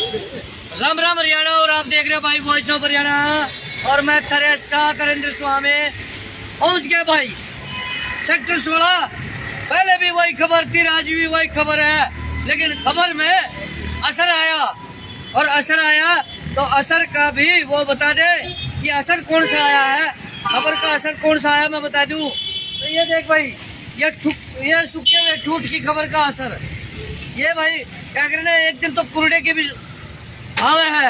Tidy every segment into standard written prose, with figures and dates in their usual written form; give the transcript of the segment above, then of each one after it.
राम राम हरियाणा। और आप देख रहे हो भाई वॉइस ऑफ हरियाणा और मैं थरेंद्र स्वामी पहुंच गया भाई सेक्टर 16। पहले भी वही खबर थी, आज भी वही खबर है, लेकिन खबर में असर आया। और असर आया तो असर का भी वो बता दे कि असर कौन सा आया है, खबर का असर कौन सा आया मैं बता दूं। तो ये देख भाई, ये सूखे हुए ठूठ की खबर का असर। ये भाई क्या करना है, एक दिन तो कूड़े की भी भाव है,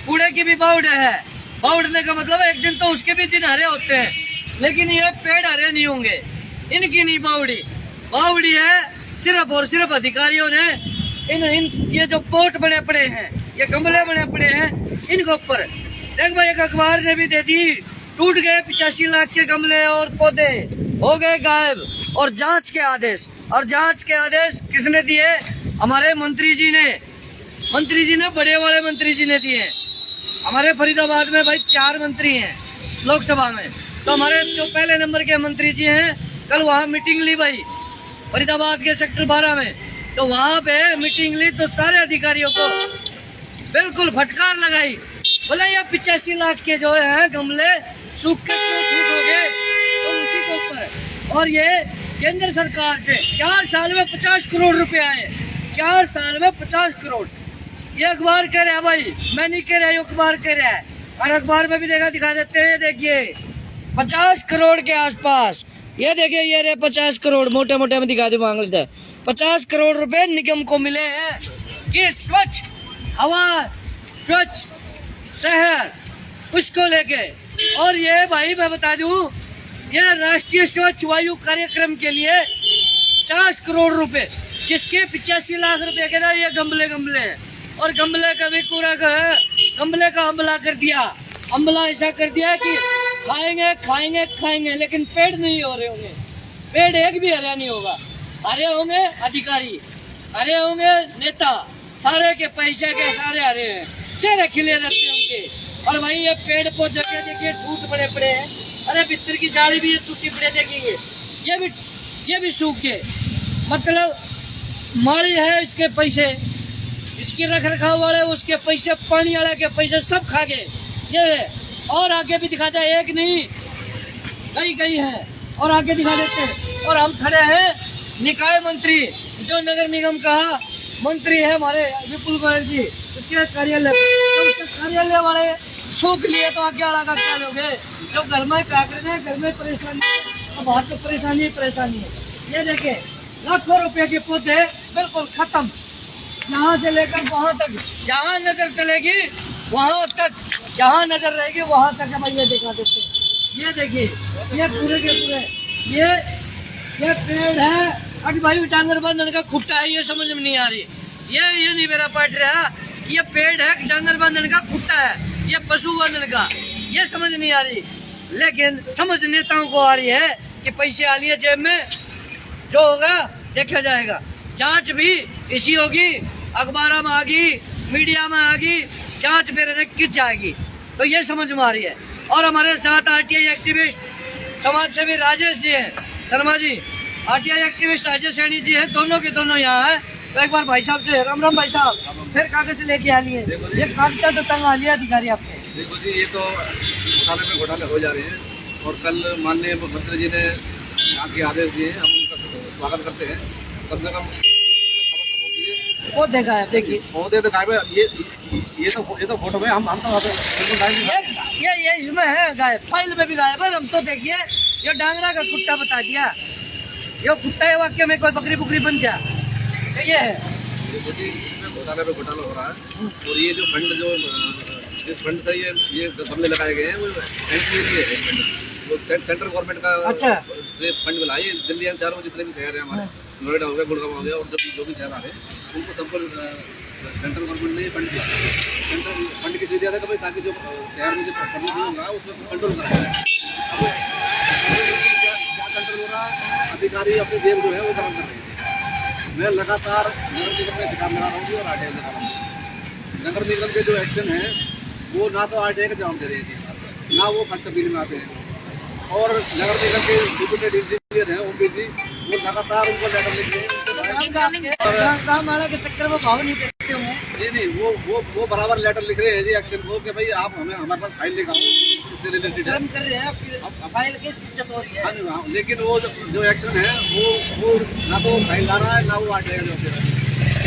कूड़े की भी बाउड है। बाउडने का मतलब एक दिन तो उसके भी दिन हरे होते हैं, लेकिन ये पेड़ हरे नहीं होंगे, इनकी नहीं बाउडी। बाउडी है सिर्फ और सिर्फ अधिकारियों ने इन ये जो पोट बने पड़े हैं, ये गमले बने पड़े हैं, इनके ऊपर देख भाई। एक अखबार ने भी दे दी, टूट गए 85 लाख के गमले और पौधे हो गए गायब। और जांच के आदेश, और जांच के आदेश किसने दिए? हमारे मंत्री जी ने बड़े वाले मंत्री जी ने दिए। हमारे फरीदाबाद में भाई 4 मंत्री हैं लोकसभा में, तो हमारे जो पहले नंबर के मंत्री जी हैं, कल वहाँ मीटिंग ली भाई फरीदाबाद के सेक्टर 12 में। तो वहाँ पे मीटिंग ली तो सारे अधिकारियों को बिल्कुल फटकार लगाई, बोला ये 85 लाख के जो है गमले सूख के टूट हो गए तो उसी के ऊपर। और ये केंद्र सरकार से 4 साल में 50 करोड़ रुपए आए, 4 साल में 50 करोड़। ये अखबार कह रहा है भाई, मैं नहीं कह रहा, ये अखबार कह रहा है। और अखबार में भी दिखा देते हैं, देखिए 50 करोड़ के आसपास। ये देखिए, ये रे 50 करोड़ मोटे मोटे में दिखा दे, मांग लेते हैं 50 करोड़ रुपए निगम को मिले हैं कि स्वच्छ हवा, स्वच्छ शहर, उसको लेके। और ये भाई मैं बता दूं, ये राष्ट्रीय स्वच्छ वायु कार्यक्रम के लिए 50 करोड़ रुपए, जिसके 85 लाख रुपए के ना ये गमले हैं। और गमले का भी पूरा गमले का हमला कर दिया। हमला ऐसा कर दिया कि खाएंगे, लेकिन पेड़ नहीं हो रहे होंगे, पेड़ एक भी हरा नहीं होगा। हरे होंगे अधिकारी, हरे होंगे नेता, सारे के पैसे के सारे हरे हैं, चेहरे खिले रहते हैं उनके। और भाई ये पेड़ पौधे के देखिए टूट पड़े हैं, अरे बिस्तर की डाली भी ये टूटी पड़े देखेंगे, ये भी सूख गए। मतलब माली है, इसके पैसे, इसके रख रखाव वाले उसके पैसे, पानी वाले के पैसे सब खा गए ये। और आगे भी दिखाते हैं, एक नहीं कई है, और आगे दिखा देते हैं। और हम खड़े हैं निकाय मंत्री, जो नगर निगम का मंत्री है हमारे विपुल गोयल जी, उसके कार्यालय वाले सूख लिए तो आगे वाला का क्या लोगे? जो घर में क्या करना है, घर में परेशानी है, बाहर तो परेशानी है। ये देखे लाखों रुपए के पौधे बिल्कुल खत्म, यहाँ से लेकर वहाँ तक, जहाँ नजर चलेगी वहाँ तक, जहाँ नजर रहेगी वहाँ तक। भाई ये दिखा देते हैं, ये देखिए, ये पूरे के पूरे ये पेड़ है। अभी भाई डांगर बंधन का खुट्टा है, ये समझ में नहीं आ रही। ये नहीं मेरा पट रहा, ये पेड़ है डांगर बंधन का खुट्टा है, ये पशु बंधन का, ये समझ नहीं आ रही। लेकिन समझ नेताओं को आ रही है कि पैसे आ लिए जेब में, जो होगा देखा जाएगा। जांच भी इसी होगी, अखबार में आगी, मीडिया में आगी, जांच मेरे किस जाएगी, तो ये समझ में आ रही है। और हमारे साथ आरटीआई एक्टिविस्ट समाज सेवी राजेश जी हैं, शर्मा जी, आरटीआई एक्टिविस्ट राजेश सैनी जी हैं, दोनों के दोनों यहाँ हैं। तो एक बार भाई साहब से राम भाई साहब, फिर कागज लेके आ लिए, ये कागजात तो तंग आ लिया अधिकारी आपके। देखो जी, ये तो घोटाले पे घोटाले हो जा रहे हैं, और कल माननीय मुख्यमंत्री जी ने जांच के आदेश दिए, हम उनका स्वागत करते हैं। कम से कम वो देखा है, देखिए पौधे तो गायब, ये तो फोटो में हम तो ये इसमें है गायब, फाइल में भी गायब है। हम तो देखिए ये डांगरा का कुत्ता बता दिया, ये कुत्ता है वाक्य में कोई बकरी बुकरी बन जा, ये है। इसमें घोटाले पे घोटाला हो रहा है। और ये जो फंड, जिस फंड से ये गमले लगाए गए हैं, वो फंड वो सेंट्रल गवर्नमेंट का अच्छा से फंड मिला है। दिल्ली एनसीआर में जितने भी शहर हैं हमारे, नोएडा हो गया, गुड़गांव हो गया, और जो भी शहर आ रहे हैं, उनको सबको सेंट्रल गवर्नमेंट ने फंड दिया। सेंट्रल फंड किस लिए दिया था? ताकि जो शहर में जो प्रदूषण होगा उसको कंट्रोल कराया जाए। क्या कंट्रोल हो रहा है? अधिकारी अपनी जेब जो है वो काम कर रहे हैं। मैं लगातार नगर निगम में शिकायत लगा रहा हूँ और आरटीआई लगा रहा हूँ। नगर निगम के जो एक्शन है वो ना तो आरटीआई का जवाब दे रहे हैं, ना वो फंड तब्दीली में आते हैं। और नगर निगम के डिप्यूटेड इंजीनियर हैं ओपी जी, वो लगातार उनको लेटर लिख रहे हैं। के चक्कर में भाव नहीं देते होंगे। नहीं वो बराबर लेटर लिख रहे हैं जी एक्शन को कि भाई आप हमें हमारे पास फाइल लेकर आओ, इससे रिलेटेड है। शर्म कर रहे हैं, फिर फाइल की दिक्कत हो रही है। हाँ जी, हाँ, लेकिन वो जो एक्शन है वो ना तो फाइल ला रहा है ना वो आटे जो है।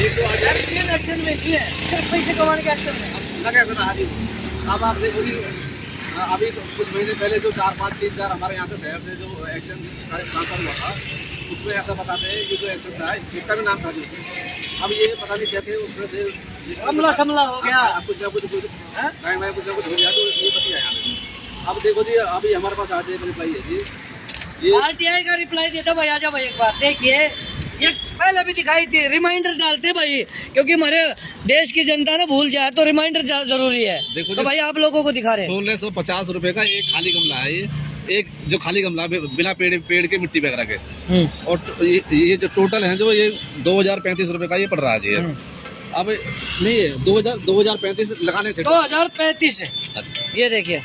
एक तो आटे एक्शन में नहीं है, सिर्फ पैसे कमाने के एक्शन में लगे थे ना। हाँ जी, अब आप देखो जी, अभी तो कुछ महीने पहले जो 4-5 चीज हमारे यहाँ से शहर से जो एक्शन ट्रांसफर हुआ था, उसमें ऐसा बताते हैं कि जो एक्शन था इसका भी नाम था जो, अब ये पता नहीं कैसे उसमें से हमला समला हो गया, कुछ ना कुछ कुछ ना कुछ हो गया तो ये बच गया। अब देखो जी, अभी हमारे पास आरटीआई का रिप्लाई है जी, ये आरटीआई का रिप्लाई देता भाई। आजा भाई एक बार देखिए, ये पहले भी दिखाई थी, रिमाइंडर डालते भाई, क्योंकि हमारे देश की जनता ना भूल जाए तो रिमाइंडर जरूरी है। देखो तो भाई आप लोगों को दिखा रहे हैं 1650 रुपए का एक खाली गमला है। ये एक जो खाली गमला बिना पेड़ के मिट्टी वगैरह के, और ये जो टोटल है जो ये 2035 रुपए का ये पड़ रहा है जी। अब नहीं है 2035 लगाने थे 2035। ये देखिए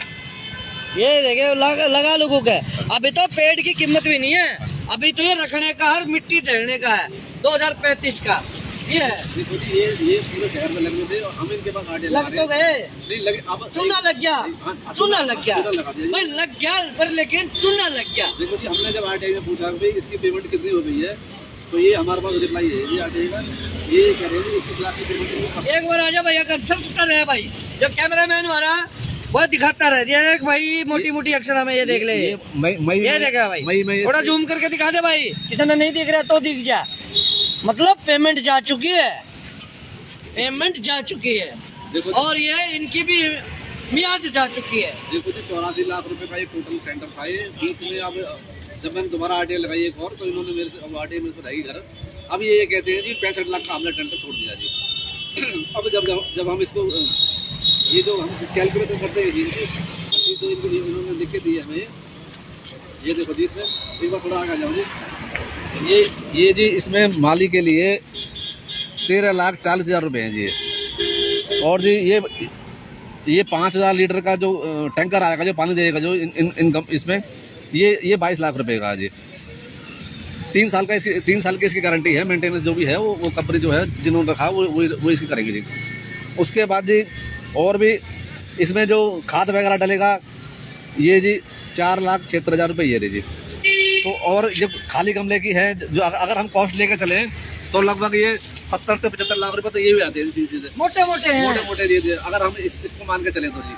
लगा लोगों का। अभी तो पेड़ की कीमत भी नहीं है, अभी तो ये रखने का और मिट्टी ढेरने का है 2035 का। ये है ये पूरे शहर में लगे थे और हम इनके पास आटे लग तो गए, नहीं लगे, अब चूना लग गया, चूना लग गया लगा दिया भाई, लग गया पर लेकिन चूना लग गया। देखो जी, हमने जब आरटीआई में पूछा भाई इसकी पेमेंट कितनी हो गई है, तो ये हमारे पास रिप्लाई है ये आरटीआई का, ये कह रहे हैं 21 लाख की पेमेंट। एक बार आजा भैया, कंसर्न कर रहे भाई, जो कैमरा मैन हमारा वो दिखाता रह दिया एक भाई, मोटी मोटी अक्षर हमें ये देख ले, ये देखा भाई, थोड़ा जूम करके दिखा दे भाई, किसी ने नहीं दिख रहा तो दिख जा। मतलब पेमेंट जा चुकी है, पेमेंट जा चुकी है, और ये इनकी भी मियाद जा चुकी है। देखो जी 84 लाख रुपए का ये टोटल टेंडर था। ये बीच में अब जब मैंने दोबारा आरटीआई लगाई एक और, तो इन्होंने मेरे से आरटीआई मेरे से ढाई घर, अब ये कहते हैं जी 65 लाख का हमने टेंडर छोड़ दिया जी। अब जब हम इसको ये जो हम कैलकुलेशन करते हैं जी, ये तो इन्होंने लिख के दिए हमें, ये देखो जी, इसमें एक बार थोड़ा आगे जाओ जी, ये जी इसमें माली के लिए 13,40,000 रुपए हैं जी। और जी ये 5,000 लीटर का जो टैंकर आएगा जो पानी देगा जो इनकम इसमें ये 22 लाख रुपए का जी। 3 साल की इसकी गारंटी है, मेंटेनेंस जो भी है वो कंपनी जो है जिन्होंने रखा वो इसकी करेंगे जी। उसके बाद जी और भी इसमें जो खाद वगैरह डलेगा ये जी 4,76,000 रुपये ये जी। तो और जब खाली गमले की है जो अगर हम कॉस्ट लेकर चले तो लगभग ये 70 से 75 लाख रुपए तो ये भी आते हैं सीधे मोटे मोटे दे अगर हम इसको मान के चले तो जी।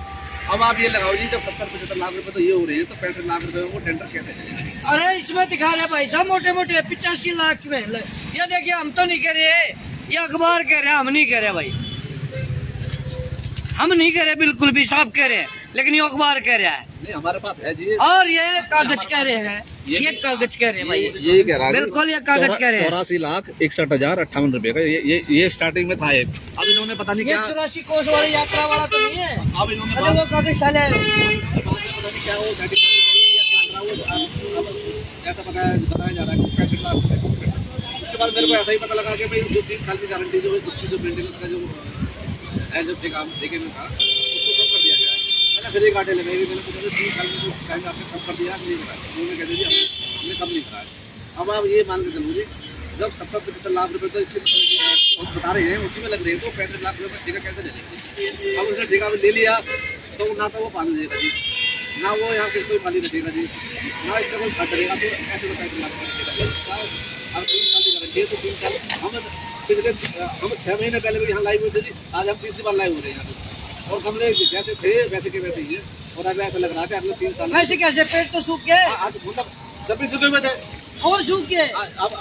अब आप ये लगाओ जी, जब 70-75 लाख रुपए तो ये हो रहे हैं, तो 65 लाख रुपए वो टेंडर कैसे चलेगा? अरे इसमें दिखा रहे भाई साहब मोटे 85 लाख में। ये देखिए, हम तो नहीं कह रहे, ये अखबार कह रहे हैं, हम नहीं कह रहे भाई, हम नहीं कह रहे, बिल्कुल भी साफ कह रहे हैं, लेकिन ये अखबार कह रहा है। नहीं हमारे पास है जी, और ये कागज कह रहे हैं, ये कागज कह रहे हैं भाई, यही कह रहा है बिल्कुल ये कागज कह रहे हैं। 84,61,058 रुपए का ये स्टार्टिंग में था। अब इन्होंने पता नहीं क्या 84 कोस वाली यात्रा वाला तो नहीं है, अब इन्होंने वो कागज डाले पता नहीं क्या वो ऐसा बताया जा रहा है 65 लाख रुपए। उसके बाद मेरे को ऐसा ही पता लगा कि भाई जो 3 साल की गारंटी जो उसकी जो मेंटेनेंस का जो है जो ठेके में था उसको कम कर दिया गया। मैंने फिर एक आटे लगाई, मैंने पूछा 3 साल में जो टाइम आपने कम कर दिया नहीं करा, उन्होंने कह दिया हमने कम नहीं करा। अब आप ये मान के चलो जी, जब 70-75 लाख रुपए तो इसके हम बता रहे हैं उसी में लग रहे हैं, तो 35 लाख रुपए ठेका कैसे ले लेंगे? अब उसने ठेका ले लिया तो ना तो वो पानी देगा जी, ना वो यहाँ किसको पानी रखेगा जी, ना इसका कोई खर्च रहेगा, तो ऐसे तो 35 लाख रुपए। अब 3 साल की गारंटी है तो 3 साल हम 6 महीने पहले भी यहाँ लाइव हुए थे जी, आज हम तीसरी बार लाइव हो रहे हैं यहाँ पे, और गमले जैसे थे वैसे के वैसे ही है। और अगर ऐसा लग रहा है कि अगले 3 साल वैसे कैसे पेट तो सूख गए, मतलब जब भी सूखे हुए थे और सूख गए।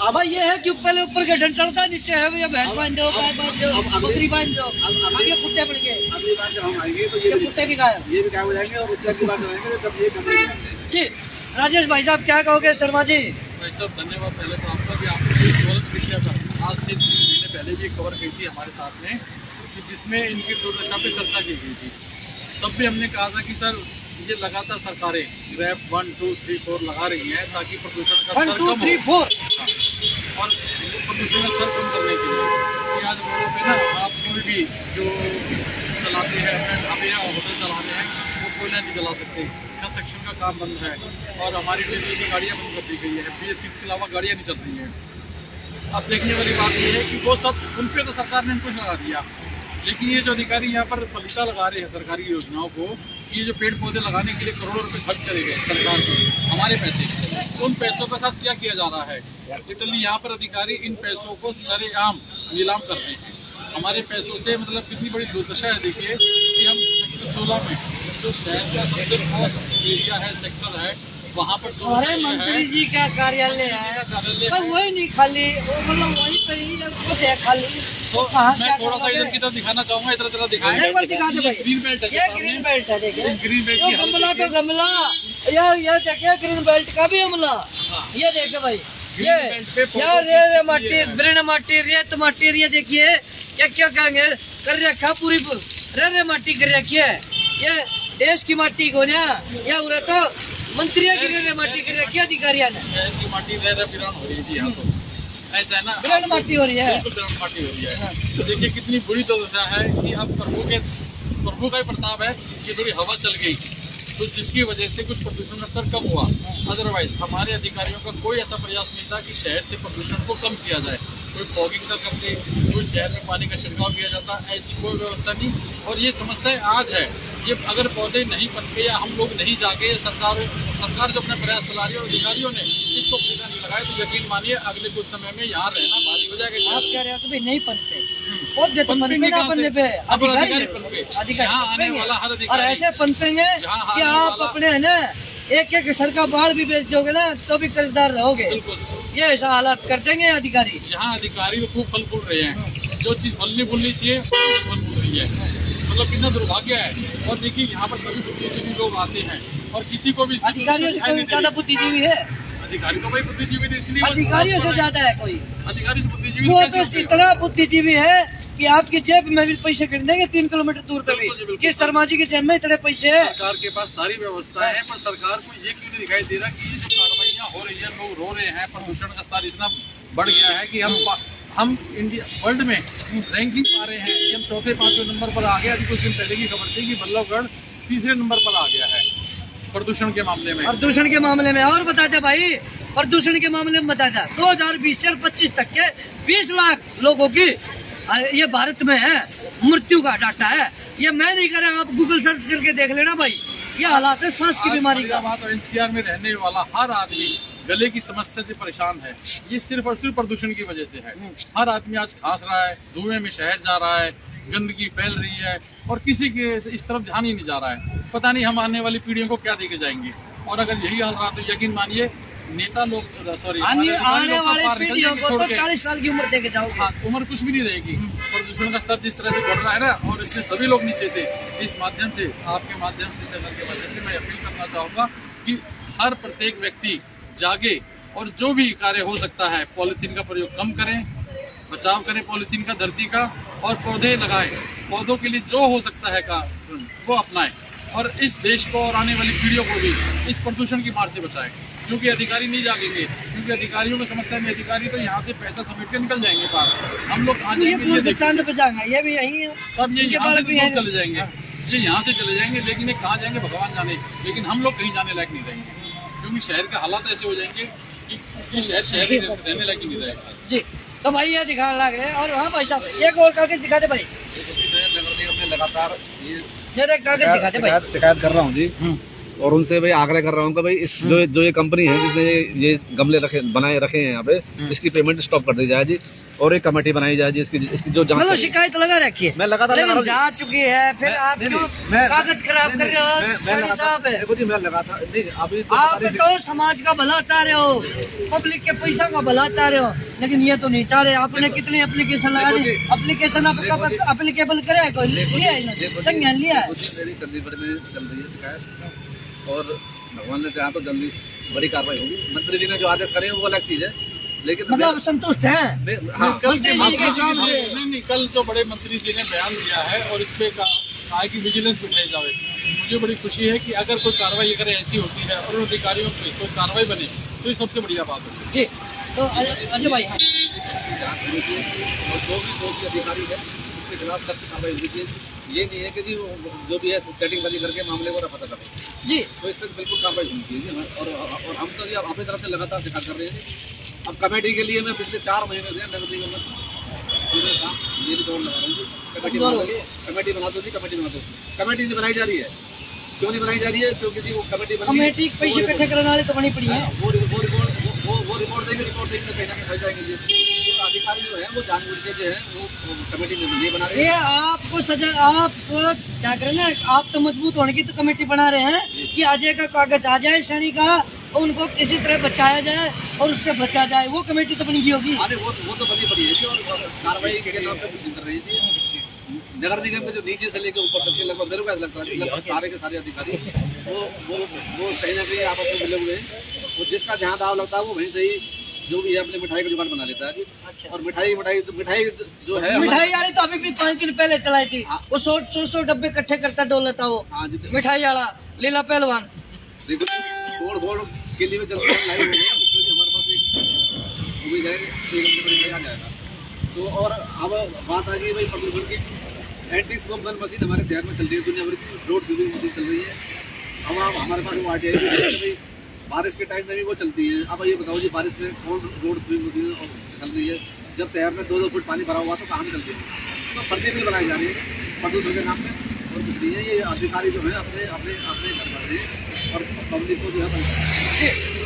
अब ये है कि पहले ऊपर के डंठल का, नीचे है भैया भैंस बांध दो, गाय बांध दो, बकरी बांध दो, अब ये कुत्ते पड़ गए। अगली बार जब हम आएंगे तो ये कुत्ते भी गायब, ये भी गायब हो जाएंगे, और उससे अगली बार जब आएंगे जब ये गमले जी। राजेश भाई साहब क्या कहोगे? शर्मा जी भाई साहब धन्यवाद पहले तो आपका कि आपने एक गलत विषय पर आज से 3 महीने पहले भी कवर की थी हमारे साथ में, कि जिसमें इनकी दुर्दशा पे चर्चा की गई थी। तब भी हमने कहा था कि सर ये लगातार सरकारें ग्रैब 1, 2, 3, 4 लगा रही हैं ताकि प्रदूषण का स्तर 1, 2, कम 3, हो, 4 और प्रदूषण का स्तर कम करने के लिए कि आज रोडों पे ना आप कोई भी जो चलाते हैं अपने ढाबे या होटल चलाते हैं वो कोयला नहीं जला सकते, कंस्ट्रक्शन का काम बंद है, और हमारी डीजल की गाड़ियाँ बंद कर दी गई है, BS6 के अलावा गाड़ियाँ नहीं चल रही हैं। अब देखने वाली बात यह है कि वो सब उन पर तो सरकार ने कुछ लगा दिया, लेकिन ये जो अधिकारी यहाँ पर पलीता लगा रहे हैं सरकारी योजनाओं को, ये जो पेड़ पौधे लगाने के लिए करोड़ों रुपए खर्च करे गए सरकार को, हमारे पैसे, उन पैसों के साथ क्या किया जा रहा है? लिटरली यहाँ पर अधिकारी इन पैसों को सरेआम नीलाम कर रहे हैं। हमारे पैसों से मतलब कितनी बड़ी दुर्दशा है। देखिए कि हम सेक्टर 16 में जो शहर का सबसे खास एरिया है, सेक्टर है, वहाँ पर अरे मंत्री जी का कार्यालय है, पर वही नहीं खाली, वो मतलब वही पे ही कुछ है खाली। तो कहाँ मैं क्या थोड़ा सा इधर की तरफ दिखाना चाहूंगा, इधर तरह दिखाएंगे। एक बार दिखा दे भाई, ग्रीन बेल्ट है, ये ग्रीन बेल्ट है, देखिए इस ग्रीन बेल्ट ये की हालत गमला देखिए। तो गमला, ये देखिए ग्रीन बेल्ट का भी गमला, ये देखिए भाई, ये यार रे माटी, ब्रेन माटी, रेत माटी, ये देखिए क्या क्या कहेंगे कर रखा, पूरी रे माटी कर रखी है। ये देश की माटी को ना, या उरे तो मंत्री की रे माटी कर रखी है अधिकारियों ने, शहर की माटी रह बिरान हो रही है जी। यहाँ तो ऐसा है ना, ब्रेन माटी हो रही है। बिल्कुल बिरान माटी हो रही है। तो देखिए कितनी बुरी दुर्दशा है कि अब प्रभु का ही प्रताप है कि थोड़ी हवा चल गई, तो जिसकी वजह से कुछ प्रदूषण का स्तर कम हुआ। अदरवाइज हमारे अधिकारियों का कोई ऐसा प्रयास नहीं था कि शहर से प्रदूषण को कम किया जाए। कोई फॉगिंग का करते, कोई शहर में पानी का छिड़काव किया जाता, ऐसी कोई व्यवस्था नहीं। और ये समस्या आज है, ये अगर पौधे नहीं पनपे या हम लोग नहीं जागे, सरकार जो अपना प्रयास चला रही है और अधिकारियों ने इसको टीका नहीं लगाए, तो यकीन मानिए अगले कुछ समय में यहाँ रहना भारी हो जाएगा। आप कह रहे हो तो भाई नहीं पनपे, पौधे तो पनपे ना पनने पे अब अधिकारी पनपे, यहाँ आने वाला हर और अधिकारी ऐसे पनपेंगे यहाँ कि आने आप वाला- अपने है ना एक एक सर का बाढ़ भी बेच दोगे ना तो भी कर्जदार रहोगे। बिल्कुल ये ऐसा हालात कर देंगे अधिकारी। यहाँ अधिकारी खूब फल फूल रहे हैं, जो चीज फलनी फूलनी चाहिए वो फल फूल रही है। मतलब कितना दुर्भाग्य है। और देखिए यहाँ पर सभी बुद्धिजीवी लोग आते हैं और किसी को भी इसकी अधिकारियों से कोई ज्यादा बुद्धिजीवी है? अधिकारी तो भाई बुद्धिजीवी थे, इसलिए वो अधिकारियों से साफ ज्यादा है कोई? अधिकारी से बुद्धिजीवी वो कैसे तो होते हैं? इतना बुद्धिजीवी है कि आपकी जेब में भी पैसे गिर देंगे 3 किलोमीटर दूर पे भी। बिल्कुल जी, बिल्कुल। कि शर्मा जी की जेब में इतने पैसे है। सरकार के पास सारी व्यवस्थाएं हैं, पर सरकार को ये क्यों नहीं दिखाई दे रहा कि ये जो कार्रवाइयाँ हो रही है, लोग रो रहे हैं, प्रदूषण का स्तर इतना बढ़ गया है कि हम इंडिया वर्ल्ड में रैंकिंग पा रहे हैं कि हम 4-5 नंबर पर आ गए। अभी कुछ दिन पहले की खबर थी कि बल्लभगढ़ 3रे नंबर पर आ गया है प्रदूषण के मामले में। प्रदूषण के मामले में और बता दे भाई, प्रदूषण के मामले में बता दे 2020 से 25 तक के 20 लाख लोगों की ये भारत में है मृत्यु का डाटा है। ये मैं नहीं कर रहा, आप गूगल सर्च करके देख लेना भाई। ये हालात है सांस की बीमारी का। बात और एनसीआर में रहने वाला हर आदमी गले की समस्या से परेशान है। ये सिर्फ और सिर्फ प्रदूषण की वजह से है। हर आदमी आज खांस रहा है, धुएं में शहर जा रहा है, गंदगी फैल रही है और किसी के इस तरफ ध्यान ही नहीं जा रहा है। पता नहीं हम आने वाली पीढ़ियों को क्या देके जाएंगे। और अगर यही हाल रहा तो यकीन मानिए नेता लोग आने वाली पीढ़ियों को तो 40 साल की उम्र देके जाओगे। हाँ, उम्र कुछ भी नहीं रहेगी। प्रदूषण का स्तर जिस तरह से बढ़ रहा है ना, और इससे सभी लोग नीचे थे। इस माध्यम से, आपके माध्यम से, चैनल के माध्यम से मैं अपील करना चाहूँगा कि हर प्रत्येक व्यक्ति जागे और जो भी कार्य हो सकता है पॉलीथीन का प्रयोग कम करें, बचाव करें पॉलीथीन का, धरती का, और पौधे लगाएं। पौधों के लिए जो हो सकता है का वो अपनाएं और इस देश को और आने वाली पीढ़ियों को भी इस प्रदूषण की मार से बचाएं। क्योंकि अधिकारी नहीं जागेंगे, क्योंकि अधिकारियों को समस्या नहीं। अधिकारी तो यहाँ से पैसा समेट के निकल जाएंगे बाहर। हम लोग कहाँ जाएंगे? ये देखिए, चांद पे जाएंगे, ये भी यही है। सब ये इनके यहाँ से बालक भी तो हैं। चले जाएंगे, ये यहाँ से चले जाएंगे, लेकिन ये कहाँ जाएंगे भगवान जाने। लेकिन हम लोग कहीं जाने लायक नहीं रहेंगे, क्योंकि शहर के हालात ऐसे हो जाएंगे कि ये शहर रहने लायक ही नहीं रहेगा। जी तो भाई ये दिखाने लग रहे हैं। और हाँ भाई साहब एक और कागज दिखा दे भाई। नगर निगम में लगातार ये देख कागज दिखा दे भाई। शिकायत कर रहा हूँ जी, और उनसे भाई आग्रह कर रहा हूँ कि भाई इस जो ये कंपनी है जिसने ये गमले बनाए रखे हैं यहाँ पे, इसकी पेमेंट स्टॉप कर दी जाए जी, और एक कमेटी बनाई जाए जी इसकी जो जांच मतलब करेगी। शिकायत लगा रखी है, मैं लगातार लगा रहा हूँ। जा चुकी है, फिर आप क्यों कागज खराब कर रहे हो? साहब साहब है, देखो जी, मैं लगातार नहीं, अभी तो आप तो समाज का भला चाह रहे हो, पब्लिक के पैसा का भला चाह रहे हो, लेकिन ये तो नहीं चाह रहे। आपने कितने एप्लीकेशन लगा दी? एप्लीकेशन आपका एप्लीकेबल करे है? कोई लिया है? संज्ञान लिया है? मेरी चंडीगढ़ में चल रही है शिकायत, और भगवान ने चाहा तो जल्दी बड़ी कार्रवाई होगी। मंत्री जी ने जो आदेश करे हैं वो अलग चीज है, लेकिन मतलब संतुष्ट हैं? हाँ, कल के मंत्री जी के काम से नहीं, कल जो बड़े मंत्री जी ने बयान दिया है और इस पे कहा कि विजिलेंस बिठाई जाए। मुझे बड़ी खुशी है कि अगर कोई कार्रवाई अगर ऐसी होती है और उन अधिकारियों पर कोई कार्रवाई बने तो ये सबसे बढ़िया बात है जी। तो अजय भाई हाँ। जांच होनी चाहिए और जो भी दोषी अधिकारी है उसके खिलाफ सख्त कार्रवाई होनी चाहिए। ये नहीं है कि जी जो भी है सेटिंग बंदी करके मामले को रफा दफा करें जी। तो इस पर बिल्कुल कार्रवाई होनी चाहिए। और हम तो ये अपनी तरफ से लगातार शिकायत कर रहे हैं। अब कमेटी के लिए मैं पिछले 4 महीने से नगर निगम में काम ये भी दौड़ लगा रहा हूँ, कमेटी बना दो जी, कमेटी बना दो। कमेटी नहीं बनाई जा रही है, क्यों नहीं बनाई जा रही है? क्योंकि जी वो कमेटी कमेटी पैसे इकट्ठे करने वाले तो बनी पड़ी है। वो रिपोर्ट देंगे तो कहीं ना कहीं फंस जाएंगे जी। तो अधिकारी जो है वो जानबूझ के जो है वो कमेटी नहीं बना रहे ये आपको सजा, आप क्या करें ना, आप तो मजबूत होने की तो कमेटी बना रहे हैं कि अजय का कागज आ जाए शनि का, उनको किसी तरह बचाया जाए और उससे बचा जाए, वो कमेटी तो बनी भी होगी। अरे वो तो बनी पड़ी है जी, और कार्रवाई के नाम पे कुछ नहीं कर रही थी। नगर निगम के जो नीचे से लेकर ऊपर तक के लगभग मेरे को ऐसा लगता है लगभग सारे के सारे अधिकारी वो कहीं ना कहीं आपस में मिले हुए हैं। वो जिसका जहाँ दाव लगता है वो वहीं से ही जो भी है अपने मिठाई की दुकान बना लेता है। अच्छा। और मिठाई जो है मिठाई वाली तो अभी भी 5 दिन पहले चलाई थी, वो 100 डब्बे इकट्ठे करता डोल लेता वो हाँ जी, मिठाई वाला लीला पहलवान। देखो तोड़ के लिए चलते हैं लाइव में, उसमें भी हमारे पास एक उम्मीद है कि 1 घंटे में आ जाएगा। तो और अब बात आ गई भाई प्रदूषण की। एंटी स्मोक गन मशीन हमारे शहर में चल रही है, दुनिया भर की रोड सीधी मशीन चल रही है। अब हमारे पास वो RTI भी है भाई, बारिश के टाइम में भी वो चलती है। अब ये बताओ जी, बारिश में कौन रोड स्वीप मशीन चल रही है? जब शहर में 2-2 फुट पानी भरा हुआ तो कहाँ से चल रही है? तो फर्जी बिल बनाई जा रही है प्रदूषण के नाम पे, और कुछ नहीं है। ये अधिकारी जो है अपने अपने अपने घर वाले और पब्लिक को जो है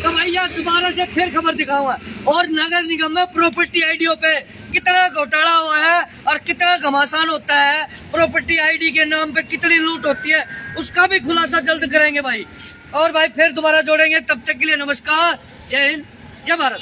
तो भैया दोबारा से फिर खबर दिखाऊंगा। और नगर निगम में प्रॉपर्टी आईडियो पे कितना घोटाला हुआ है और कितना घमासान होता है, प्रॉपर्टी आईडी के नाम पे कितनी लूट होती है, उसका भी खुलासा जल्द करेंगे भाई। और भाई फिर दोबारा जोड़ेंगे, तब तक के लिए नमस्कार, जय हिंद, जय भारत।